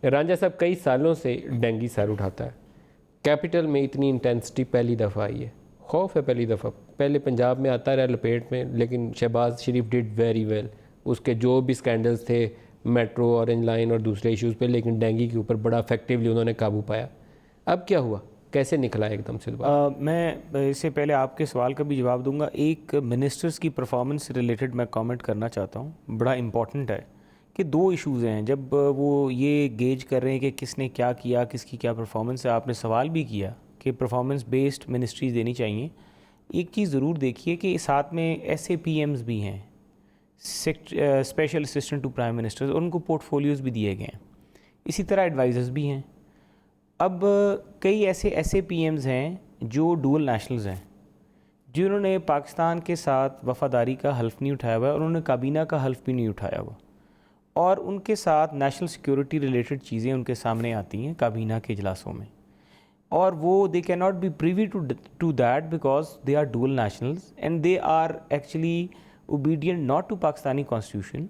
رانجھا صاحب کئی سالوں سے ڈینگی سر اٹھاتا ہے، کیپٹل میں اتنی انٹینسٹی پہلی دفعہ آئی ہے، خوف ہے پہلی دفعہ. پہلے پنجاب میں آتا رہا لپیٹ میں، لیکن شہباز شریف ڈیڈ ویری ویل. اس کے جو بھی سکینڈلز تھے میٹرو، اورنج لائن اور دوسرے ایشوز پہ، لیکن ڈینگی کے اوپر بڑا افیکٹولی انہوں نے قابو پایا. اب کیا ہوا، کیسے نکلا ایک دم سے دوبارہ؟ میں اس سے پہلے آپ کے سوال کا بھی جواب دوں گا. ایک منسٹرز کی پرفارمنس سے ریلیٹڈ میں کامنٹ کرنا چاہتا ہوں. بڑا امپورٹنٹ ہے کہ دو ایشوز ہیں جب وہ یہ گیج کر رہے ہیں کہ کس نے کیا کیا، کس کی کیا پرفارمنس ہے. آپ نے سوال بھی کیا کہ پرفارمنس بیسڈ منسٹریز دینی چاہیے. ایک چیز ضرور دیکھیے کہ ساتھ میں ایس اے پی ایمز بھی ہیں، special assistant to prime minister, اور ان کو پورٹ فولیوز بھی دیے گئے ہیں. اسی طرح ایڈوائزرز بھی ہیں. اب کئی ایسے ایس اے پی ایمز ہیں جو ڈول نیشنلز ہیں، جنہوں نے پاکستان کے ساتھ وفاداری کا حلف نہیں اٹھایا ہوا ہے، اور انہوں نے کابینہ کا حلف بھی نہیں اٹھایا ہوا، اور ان کے ساتھ نیشنل سیکیورٹی ریلیٹڈ چیزیں ان کے سامنے آتی ہیں کابینہ کے اجلاسوں میں، اور وہ they can not be privy to that because they are dual nationals and they are actually obedient not to Pakistani constitution.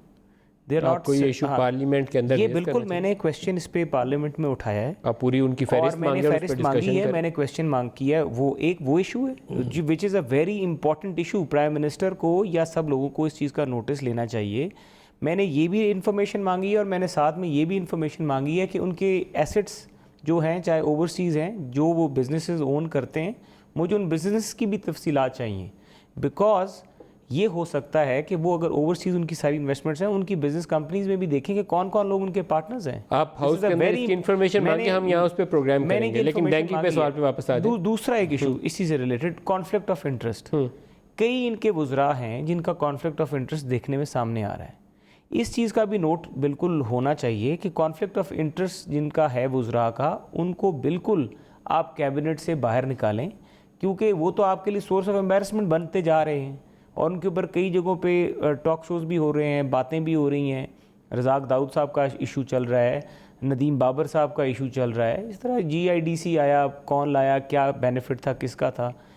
They are آپ ناٹ. کو یہ ایشو پارلیمنٹ کے اندر یہ ریز بالکل کرنا میں چاہیے؟ نے کویشچن اس پہ پارلیمنٹ میں اٹھایا ہے، آپ پوری ان کی اور فہرست میں نے مانگے اور اس پہ فہرست مانگی ڈسکشن ہے، کریں. میں نے کویشچن مانگ کیا ہے. وہ وہ ایشو ہے which is a very important issue. Prime minister کو یا سب لوگوں کو اس چیز کا نوٹس لینا چاہیے. میں نے یہ بھی انفارمیشن مانگی ہے، اور میں نے ساتھ میں یہ بھی انفارمیشن مانگی ہے کہ ان کے ایسٹس جو ہیں، چاہے اوورسیز ہیں، جو وہ بزنسز اون کرتے ہیں، مجھے ان بزنس کی بھی تفصیلات چاہیے. بیکاز یہ ہو سکتا ہے کہ وہ اگر اوورسیز ان کی ساری انویسٹمنٹس ہیں، ان کی بزنس کمپنیز میں بھی دیکھیں کہ کون کون لوگ ان کے پارٹنرز ہیں. آپ ہاؤس کے اندر اس کی انفارمیشن مانگے، ہم یہاں اس پہ پروگرام کریں گے، لیکن ڈینگی پہ سوال پہ واپس آ جائیں. دوسرا ایک ایشو اسی سے ریلیٹڈ، کانفلکٹ آف انٹرسٹ. کئی ان کے وزراء ہیں جن کا کانفلکٹ آف انٹرسٹ دیکھنے میں سامنے آ رہا ہے. اس چیز کا بھی نوٹ بالکل ہونا چاہیے کہ کانفلکٹ آف انٹرسٹ جن کا ہے وزراء کا، ان کو بالکل آپ کیبنٹ سے باہر نکالیں، کیونکہ وہ تو آپ کے لیے سورس آف امبیرسمنٹ بنتے جا رہے ہیں، اور ان کے اوپر کئی جگہوں پہ ٹاک شوز بھی ہو رہے ہیں، باتیں بھی ہو رہی ہیں. رزاق داؤد صاحب کا ایشو چل رہا ہے، ندیم بابر صاحب کا ایشو چل رہا ہے. اس طرح جی آئی ڈی سی آیا، کون لایا، کیا بینیفٹ تھا، کس کا تھا.